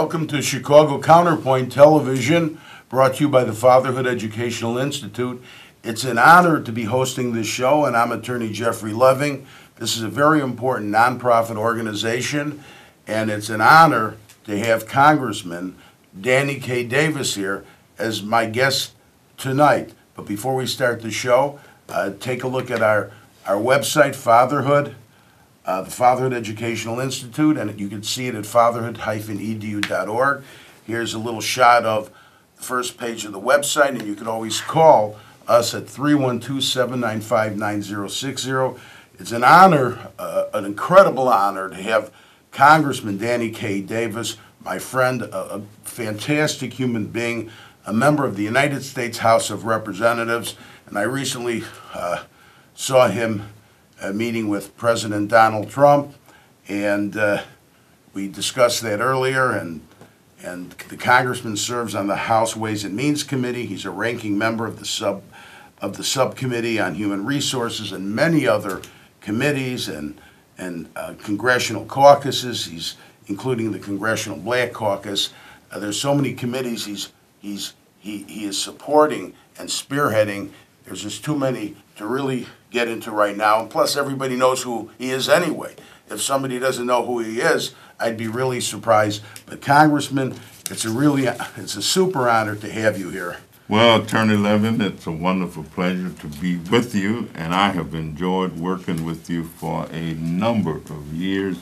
Welcome to Chicago Counterpoint Television, brought to you by the Fatherhood Educational Institute. It's an honor to be hosting this show, and I'm attorney Jeffrey Leving. This is a very important nonprofit organization, and it's an honor to have Congressman Danny K here as my guest tonight. But before we start the show, take a look at our website, Fatherhood, the Fatherhood Educational Institute, and you can see it at fatherhood-edu.org. Here's a little shot of the first page of the website, and you can always call us at 312-795-9060. It's an honor, an incredible honor, to have Congressman Danny K. Davis, my friend, a fantastic human being, a member of the United States House of Representatives, and I recently saw him meeting with President Donald Trump, and we discussed that earlier, and the congressman serves on the House Ways and Means Committee. He's a ranking member of the Subcommittee on Human Resources and many other committees and congressional caucuses. He's including the Congressional Black Caucus. There's so many committees he is supporting and spearheading. There's just too many to really get into right now. And plus, everybody knows who he is anyway. If somebody doesn't know who he is, I'd be really surprised. But Congressman, it's a super honor to have you here. Well, Attorney Levin, it's a wonderful pleasure to be with you, and I have enjoyed working with you for a number of years,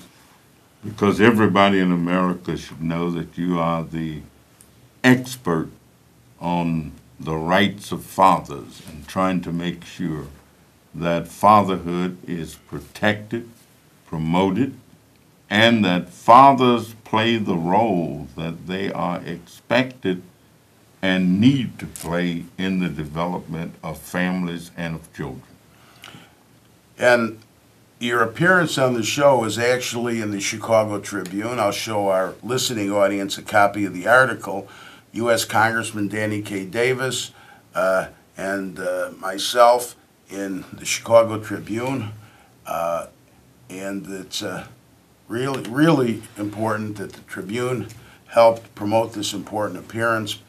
because everybody in America should know that you are the expert on the rights of fathers and trying to make sure that fatherhood is protected, promoted, and that fathers play the role that they are expected and need to play in the development of families and of children. And your appearance on the show is actually in the Chicago Tribune. I'll show our listening audience a copy of the article. U.S. Congressman Danny K. Davis and myself in the Chicago Tribune. And it's really important that the Tribune helped promote this important appearance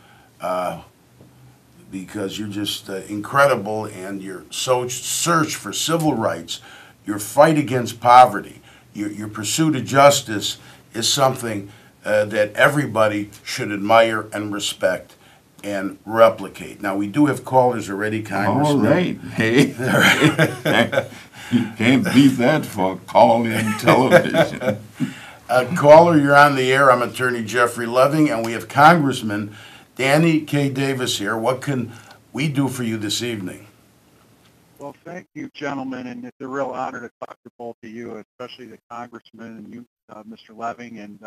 because you're just incredible, and your search for civil rights, your fight against poverty, your pursuit of justice is something that everybody should admire and respect and replicate. Now, we do have callers already, Congressman. All right. Hey, you can't beat that for call-in television. Caller, you're on the air. I'm attorney Jeffrey Leving, and we have Congressman Danny K. Davis here. What can we do for you this evening? Well, thank you, gentlemen, and it's a real honor to talk to both of you, especially the Congressman and you, Mr. Leving. And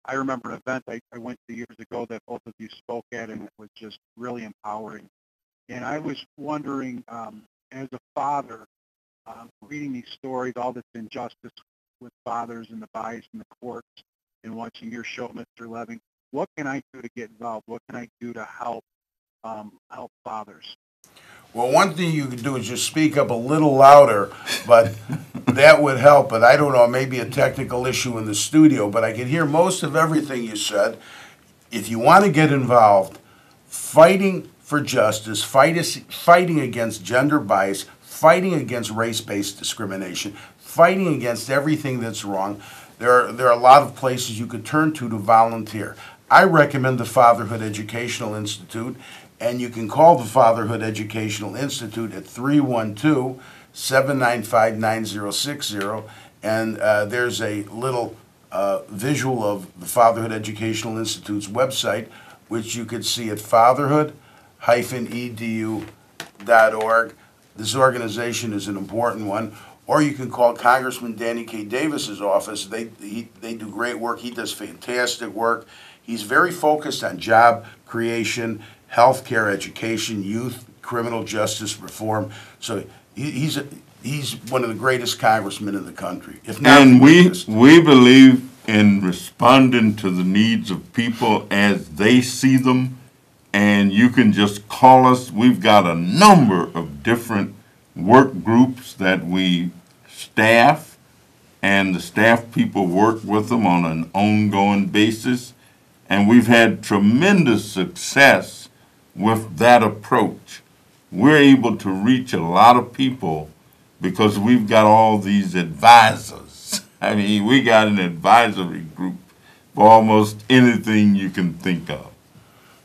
I remember an event I went to years ago that both of you spoke at, and it was just really empowering. And I was wondering, as a father, reading these stories, all this injustice with fathers and the bias in the courts, and watching your show, Mr. Leving, what can I do to get involved? What can I do to help fathers? Well, one thing you could do is just speak up a little louder, but that would help. But I don't know, maybe a technical issue in the studio, but I could hear most of everything you said. If you want to get involved, fighting for justice, fighting against gender bias, fighting against race-based discrimination, fighting against everything that's wrong, there are a lot of places you could turn to volunteer. I recommend the Fatherhood Educational Institute, and you can call the Fatherhood Educational Institute at 312-795-9060, and there's a little visual of the Fatherhood Educational Institute's website, which you could see at fatherhood-edu.org. This organization is an important one. Or you can call Congressman Danny K. Davis's office. They do great work. He does fantastic work. He's very focused on job creation, healthcare, education, youth, criminal justice reform. So he's one of the greatest congressmen in the country, if not the greatest. We believe in responding to the needs of people as they see them, and you can just call us. We've got a number of different work groups that we staff, and the staff people work with them on an ongoing basis. and we've had tremendous success with that approach. We're able to reach a lot of people because we've got all these advisors. I mean, we got an advisory group for almost anything you can think of.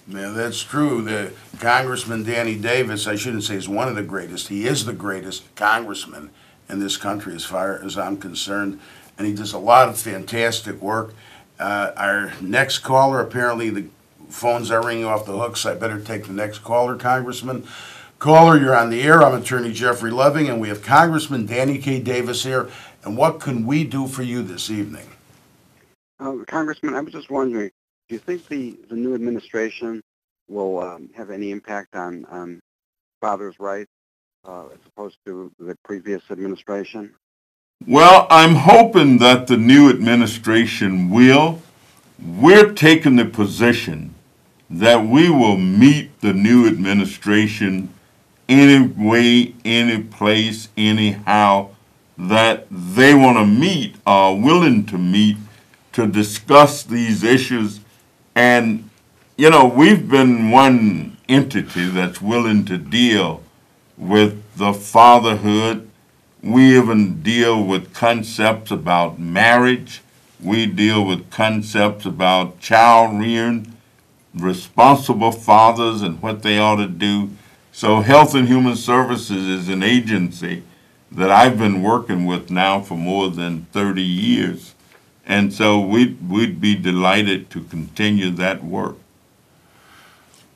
Yeah, that's true. The Congressman Danny Davis, I shouldn't say is one of the greatest. He is the greatest congressman in this country as far as I'm concerned, and he does a lot of fantastic work. Our next caller, apparently the phones are ringing off the hook, so I better take the next caller, Congressman. Caller, you're on the air. I'm Attorney Jeffrey Leving, and we have Congressman Danny K. Davis here. And what can we do for you this evening? Congressman, I was just wondering, do you think the new administration will have any impact on fathers' rights as opposed to the previous administration? Well, I'm hoping that the new administration will. We're taking the position that we will meet the new administration any way, any place, anyhow that they want to meet, are willing to meet to discuss these issues. And, you know, we've been one entity that's willing to deal with the fatherhood. We even deal with concepts about marriage. We deal with concepts about child rearing, responsible fathers and what they ought to do. So Health and Human Services is an agency that I've been working with now for more than 30 years. And so we'd be delighted to continue that work.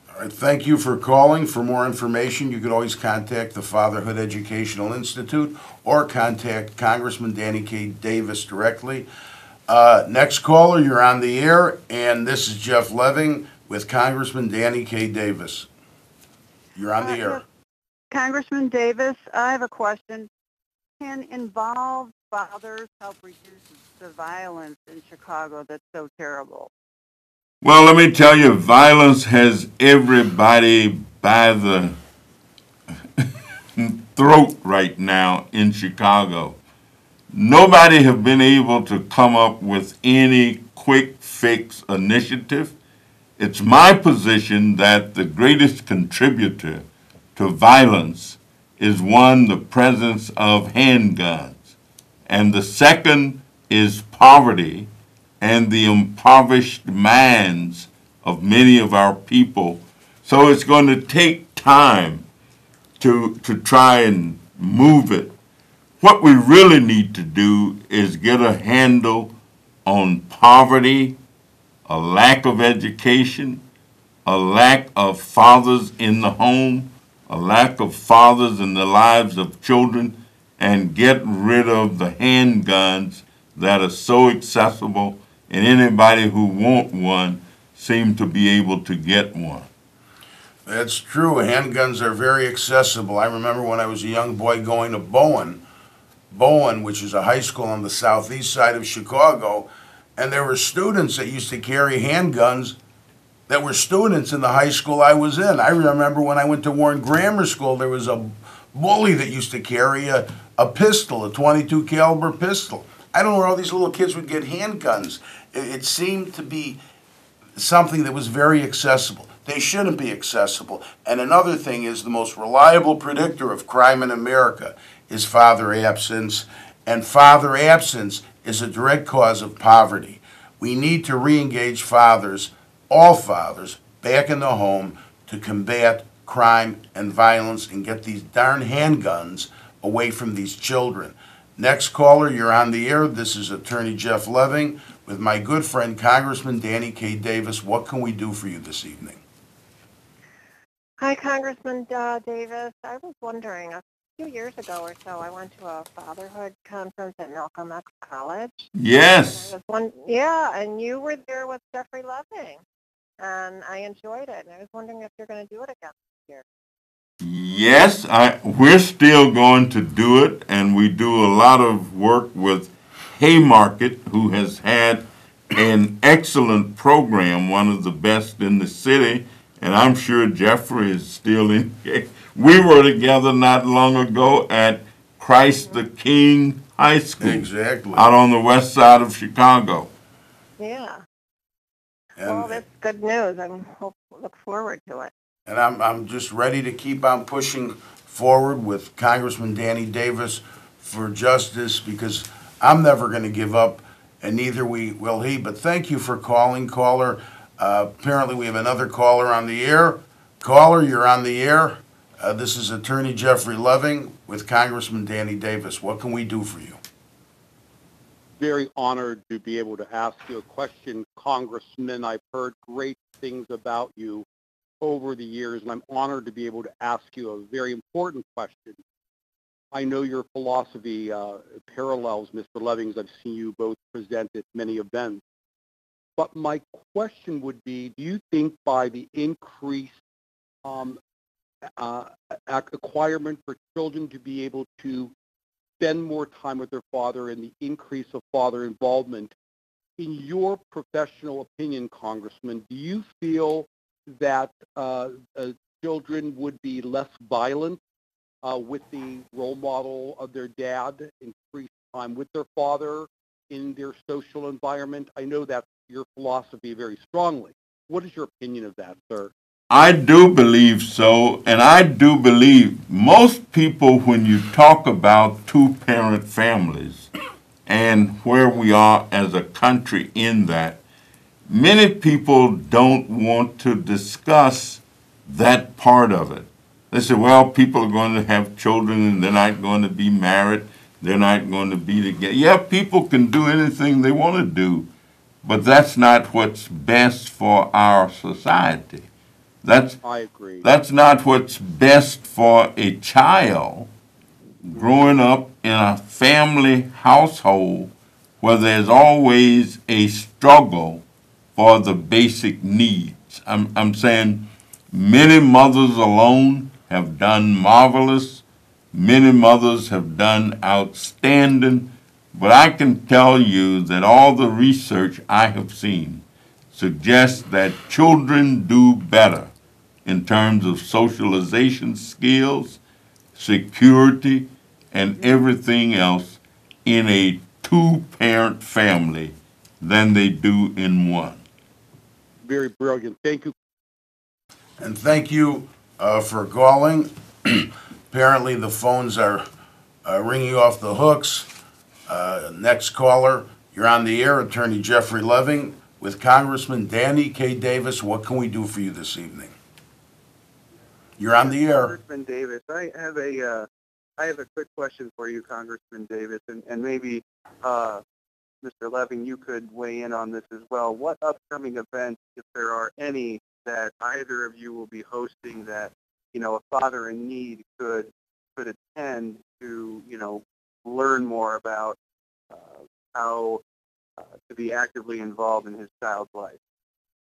All right, thank you for calling. For more information, you could always contact the Fatherhood Educational Institute or contact Congressman Danny K. Davis directly. Next caller, you're on the air, and this is Jeff Leving with Congressman Danny K. Davis. You're on the air. Yes. Congressman Davis, I have a question. Can involved fathers help reduce the violence in Chicago that's so terrible? Well, let me tell you, violence has everybody by the throat right now in Chicago. Nobody have been able to come up with any quick fix initiative. It's my position that the greatest contributor to violence is one, the presence of handguns, and the second is poverty and the impoverished minds of many of our people. So it's going to take time to try and move it. What we really need to do is get a handle on poverty, a lack of education, a lack of fathers in the home, a lack of fathers in the lives of children, and get rid of the handguns that are so accessible, and anybody who wants one seem to be able to get one. That's true. Handguns are very accessible. I remember when I was a young boy going to Bowen, which is a high school on the southeast side of Chicago, and there were students that used to carry handguns that were students in the high school I was in. I remember when I went to Warren Grammar School, there was a bully that used to carry a pistol, a .22 caliber pistol. I don't know where all these little kids would get handguns. It seemed to be something that was very accessible. They shouldn't be accessible. And another thing is the most reliable predictor of crime in America is father absence, and father absence is a direct cause of poverty. We need to re-engage fathers, all fathers, back in the home to combat crime and violence and get these darn handguns away from these children. Next caller, you're on the air. This is Attorney Jeff Leving with my good friend Congressman Danny K. Davis. What can we do for you this evening? Hi, Congressman Davis. I was wondering, a few years ago or so, I went to a fatherhood conference at Malcolm X College. Yes. Yeah, and you were there with Jeffrey Leving, and I enjoyed it. And I was wondering if you're going to do it again this year. Yes, we're still going to do it, and we do a lot of work with Haymarket, who has had an excellent program, one of the best in the city, and I'm sure Jeffrey is still in. We were together not long ago at Christ the King High School, Exactly. out on the west side of Chicago. Yeah. Well, And, that's good news. Look forward to it. and I'm just ready to keep on pushing forward with Congressman Danny Davis for justice, because I'm never going to give up, and neither will he. But thank you for calling, caller. Apparently, we have another caller on the air. Caller, you're on the air. This is Attorney Jeffrey Leving with Congressman Danny Davis. What can we do for you? Very honored to be able to ask you a question, Congressman. I've heard great things about you over the years, and I'm honored to be able to ask you a very important question. I know your philosophy parallels Mr. Leving's. I've seen you both present at many events. But my question would be, do you think by the increased acquirement for children to be able to spend more time with their father and the increase of father involvement, in your professional opinion, Congressman, do you feel that children would be less violent with the role model of their dad, increased time with their father in their social environment? I know that's your philosophy very strongly. What is your opinion of that, sir? I do believe so, and I do believe most people, when you talk about two-parent families and where we are as a country in that, many people don't want to discuss that part of it. They say, well, people are going to have children and they're not going to be married, they're not going to be together. Yeah, people can do anything they want to do, but that's not what's best for our society. I agree. That's not what's best for a child growing up in a family household where there's always a struggle for the basic needs. I'm saying many mothers alone have done marvelous. Many mothers have done outstanding. But I can tell you that all the research I have seen suggests that children do better in terms of socialization skills, security, and everything else in a two-parent family than they do in one. Very brilliant. Thank you. And thank you for calling. Apparently, the phones are ringing off the hooks. Next caller, you're on the air, Attorney Jeffrey Leving with Congressman Danny K. Davis. What can we do for you this evening? You're on the air. Congressman Davis, I have a quick question for you, Congressman Davis, and maybe Mr. Leving, you could weigh in on this as well. What upcoming events, if there are any, that either of you will be hosting that, a father in need could attend to, learn more about how to be actively involved in his child's life?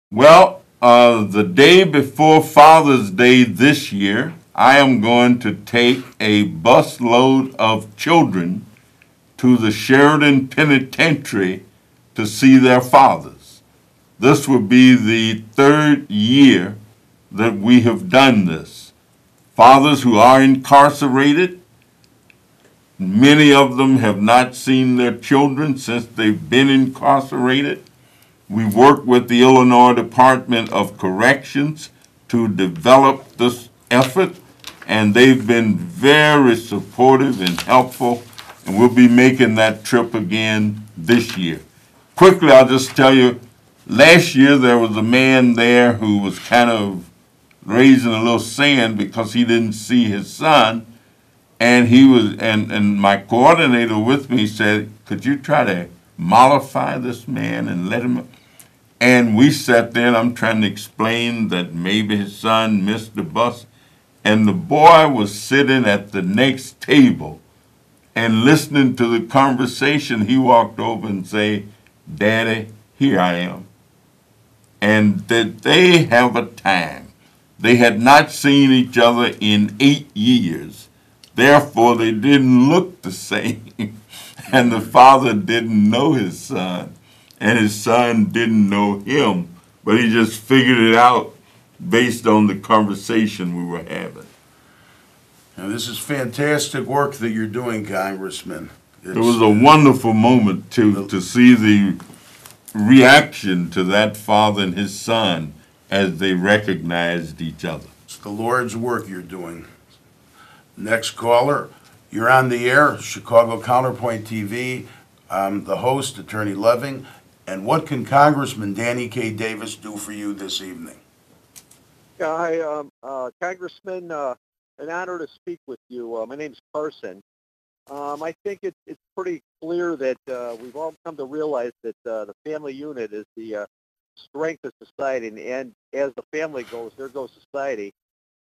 Well, the day before Father's Day this year, I am going to take a busload of children to the Sheridan Penitentiary to see their fathers. This will be the third year that we have done this. Fathers who are incarcerated, many of them have not seen their children since they've been incarcerated. We work with the Illinois Department of Corrections to develop this effort, and they've been very supportive and helpful, and we'll be making that trip again this year. Quickly, I'll just tell you, last year there was a man there who was kind of raising a little sand because he didn't see his son, and he was, and my coordinator with me said, could you try to mollify this man and let him? And we sat there, and I'm trying to explain that maybe his son missed the bus. And the boy was sitting at the next table and listening to the conversation. He walked over and said, Daddy, here I am. And that they have a time. They had not seen each other in 8 years. Therefore, they didn't look the same. And the father didn't know his son. And his son didn't know him, but he just figured it out based on the conversation we were having. Now, this is fantastic work that you're doing, Congressman. It was a wonderful moment to see the reaction to that father and his son as they recognized each other. It's the Lord's work you're doing. Next caller, you're on the air, Chicago Counterpoint TV. I'm the host, Attorney Leving. And what can Congressman Danny K. Davis do for you this evening? Yeah, hi, Congressman. An honor to speak with you. My name's Carson. I think it's pretty clear that we've all come to realize that the family unit is the strength of society, and as the family goes, there goes society.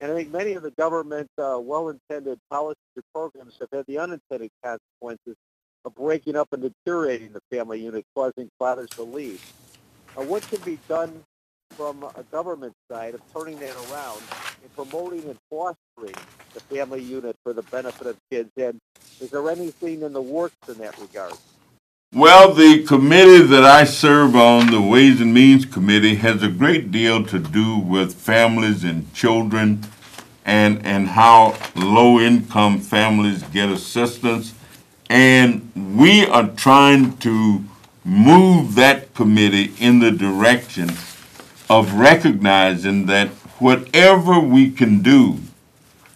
And I think many of the government well-intended policies or programs have had the unintended consequences of breaking up and deteriorating the family unit, causing fathers to leave. What can be done from a government side of turning that around and promoting and fostering the family unit for the benefit of kids? And is there anything in the works in that regard? Well, the committee that I serve on, the Ways and Means Committee, has a great deal to do with families and children and how low-income families get assistance. And we are trying to move that committee in the direction of recognizing that whatever we can do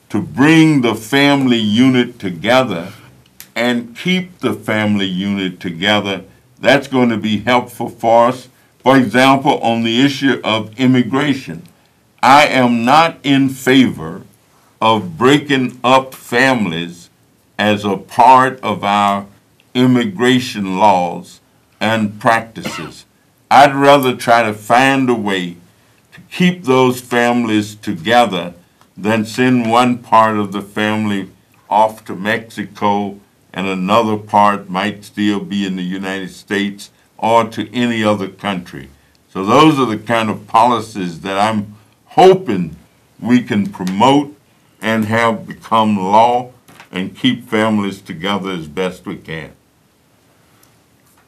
to bring the family unit together and keep the family unit together, that's going to be helpful for us. For example, on the issue of immigration, I am not in favor of breaking up families as a part of our immigration laws and practices. I'd rather try to find a way to keep those families together than send one part of the family off to Mexico and another part might still be in the United States or to any other country. So those are the kind of policies that I'm hoping we can promote and have become law and keep families together as best we can.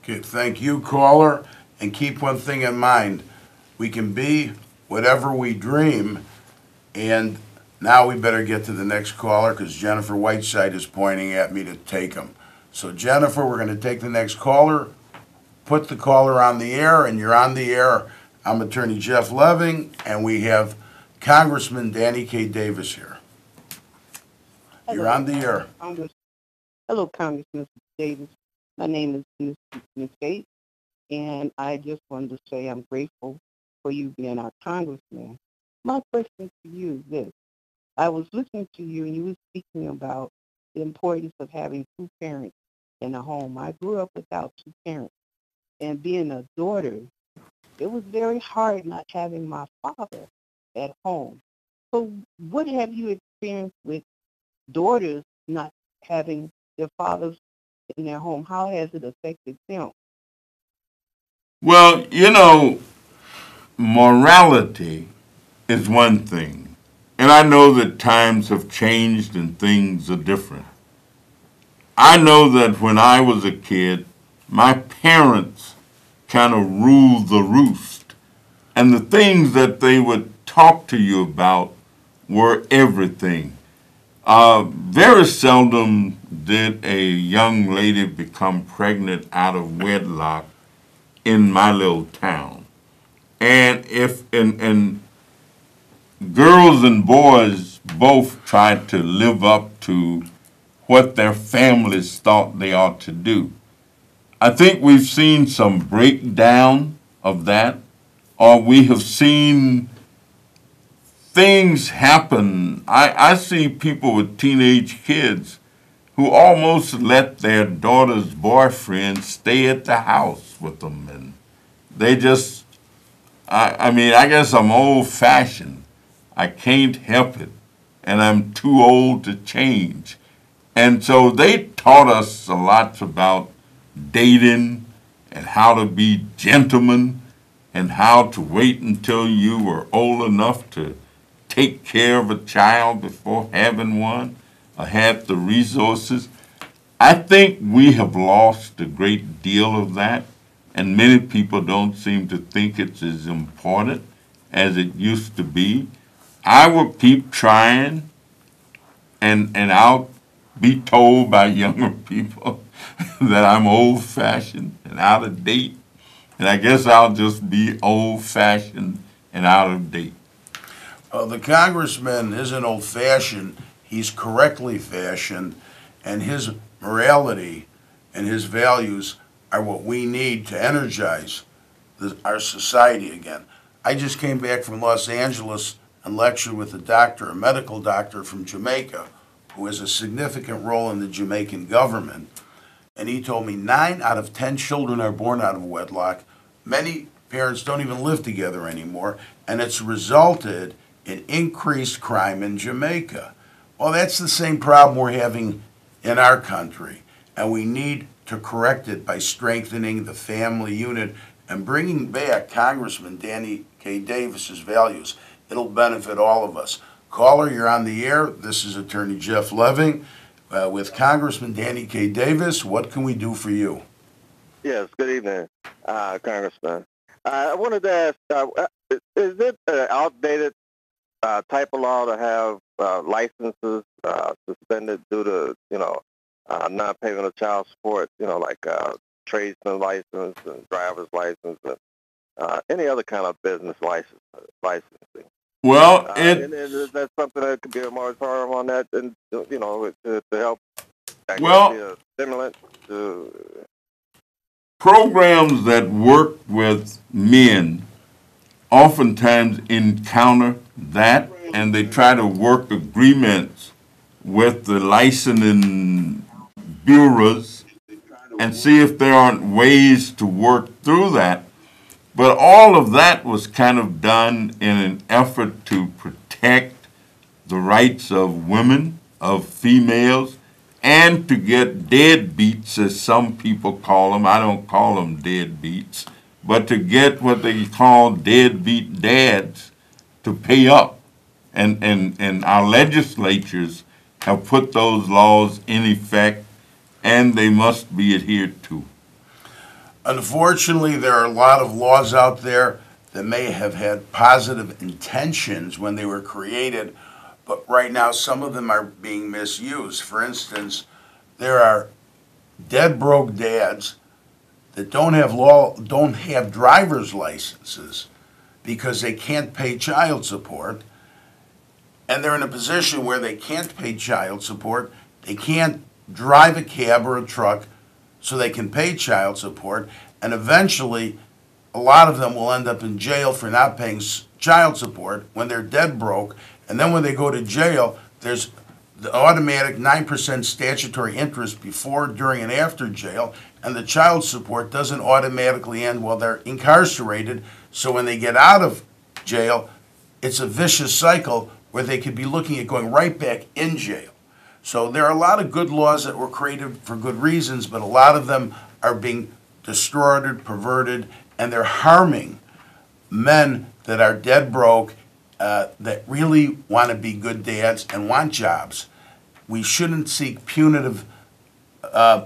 Okay, thank you, caller. And keep one thing in mind. We can be whatever we dream. And now we better get to the next caller because Jennifer Whiteside is pointing at me to take him. So Jennifer, we're going to take the next caller. Put the caller on the air, and you're on the air. I'm Attorney Jeff Leving, and we have Congressman Danny K. Davis here. You're on the air. Hello, Congressman Davis. My name is Ms. Gates, and I just wanted to say I'm grateful for you being our congressman. My question to you is this. I was listening to you, and you were speaking about the importance of having two parents in a home. I grew up without two parents, and being a daughter, it was very hard not having my father at home. So what have you experienced with daughters not having their fathers in their home? How has it affected them? Well, you know, morality is one thing. And I know that times have changed and things are different. I know that when I was a kid, my parents kind of ruled the roost. And the things that they would talk to you about were everything. Very seldom did a young lady become pregnant out of wedlock in my little town. And and girls and boys both tried to live up to what their families thought they ought to do. I think we've seen some breakdown of that, or we have seen things happen. I see people with teenage kids who almost let their daughter's boyfriend stay at the house with them, and they just, I mean, I guess I'm old-fashioned. I can't help it, and I'm too old to change. And so they taught us a lot about dating and how to be gentlemen and how to wait until you were old enough to take care of a child before having one or have the resources. I think we have lost a great deal of that, and many people don't seem to think it's as important as it used to be. I will keep trying, and I'll be told by younger people that I'm old-fashioned and out of date. and I guess I'll just be old-fashioned and out of date. The congressman isn't old-fashioned. He's correctly fashioned, and his morality and his values are what we need to energize our society again. I just came back from Los Angeles and lectured with a medical doctor from Jamaica, who has a significant role in the Jamaican government. And he told me 9 out of 10 children are born out of wedlock. Many parents don't even live together anymore, and it's resulted in increased crime in Jamaica. Well, that's the same problem we're having in our country, and we need to correct it by strengthening the family unit and bringing back Congressman Danny K. Davis's values. It'll benefit all of us. Caller, you're on the air. This is Attorney Jeff Leving with Congressman Danny K. Davis. What can we do for you? Yes, good evening, Congressman. I wanted to ask, is it an outdated type of law to have licenses suspended due to, non-payment of child support, like tradesman license and driver's license and any other kind of business licensing? Well, and is that something that could be a moratorium on that, and to help? I guess, well, be a stimulant to programs that work with men oftentimes encounter that, and they try to work agreements with the licensing bureaus and see if there aren't ways to work through that. But all of that was kind of done in an effort to protect the rights of women, of females, and to get deadbeats, as some people call them. I don't call them deadbeats, but to get what they call deadbeat dads to pay up. And our legislatures have put those laws in effect, and they must be adhered to. Unfortunately, there are a lot of laws out there that may have had positive intentions when they were created, but right now some of them are being misused. For instance, there are dead broke dads that don't have driver's licenses because they can't pay child support, and they're in a position where they can't pay child support, they can't drive a cab or a truck so they can pay child support, and eventually a lot of them will end up in jail for not paying child support when they're dead broke, and then when they go to jail, there's the automatic 9% statutory interest before, during, and after jail, and the child support doesn't automatically end while they're incarcerated, so when they get out of jail, it's a vicious cycle where they could be looking at going right back in jail. So there are a lot of good laws that were created for good reasons, but a lot of them are being distorted, perverted, and they're harming men that are dead broke, that really want to be good dads and want jobs. We shouldn't seek punitive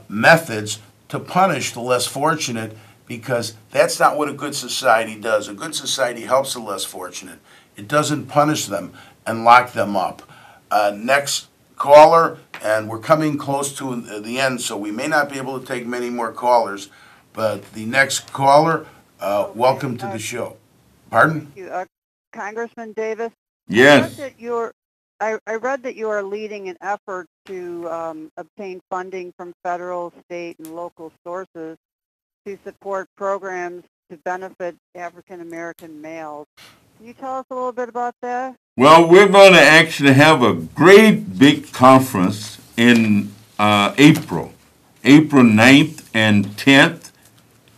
methods to punish the less fortunate, because that's not what a good society does. A good society helps the less fortunate. It doesn't punish them and lock them up. Next caller, and we're coming close to the end, so we may not be able to take many more callers, but the next caller, welcome to the show. Pardon? Thank you. Congressman Davis? Yes. I read that you are leading an effort to obtain funding from federal, state, and local sources to support programs to benefit African American males. Can you tell us a little bit about that? Well, we're going to actually have a great big conference in April 9th and 10th.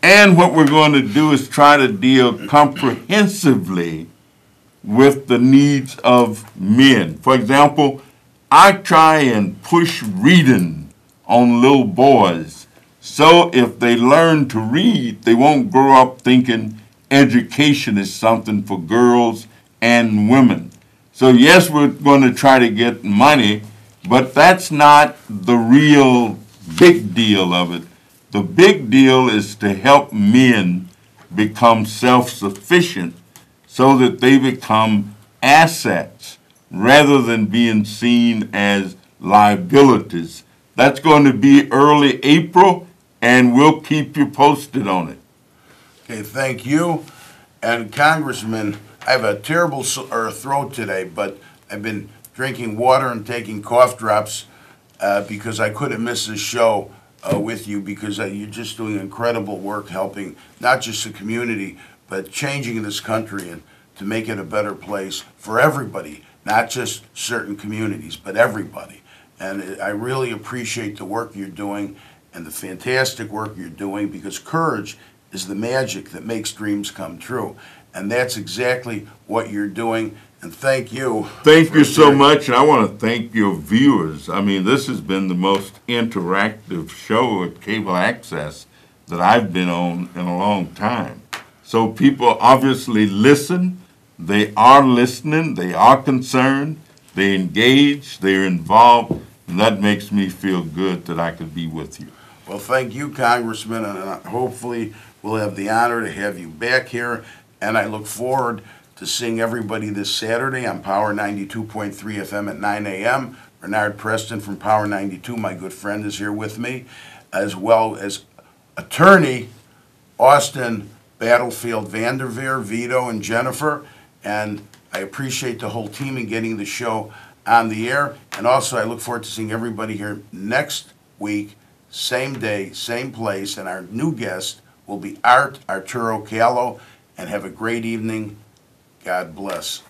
And what we're going to do is try to deal comprehensively with the needs of men. For example, I try and push reading on little boys, so if they learn to read, they won't grow up thinking education is something for girls and women. So yes, we're going to try to get money, but that's not the real big deal of it. The big deal is to help men become self-sufficient so that they become assets rather than being seen as liabilities. That's going to be early April, and we'll keep you posted on it. Okay, thank you. And Congressman, I have a terrible throat today, but I've been drinking water and taking cough drops because I couldn't miss this show with you because you're just doing incredible work helping not just the community, but changing this country and to make it a better place for everybody, not just certain communities, but everybody. And I really appreciate the work you're doing and the fantastic work you're doing because courage is the magic that makes dreams come true. And that's exactly what you're doing. And thank you. Thank you so much. And I want to thank your viewers. I mean, this has been the most interactive show at Cable Access that I've been on in a long time. So people obviously listen. They are listening. They are concerned. They engage. They're involved. And that makes me feel good that I could be with you. Well, thank you, Congressman, and hopefully we'll have the honor to have you back here. And I look forward to seeing everybody this Saturday on Power 92.3 FM at 9 a.m. Bernard Preston from Power 92, my good friend, is here with me, as well as attorney Austin Battlefield Vanderveer, Vito, and Jennifer. And I appreciate the whole team in getting the show on the air. And also, I look forward to seeing everybody here next week, same day, same place. And our new guest will be Arturo Callo. And have a great evening. God bless.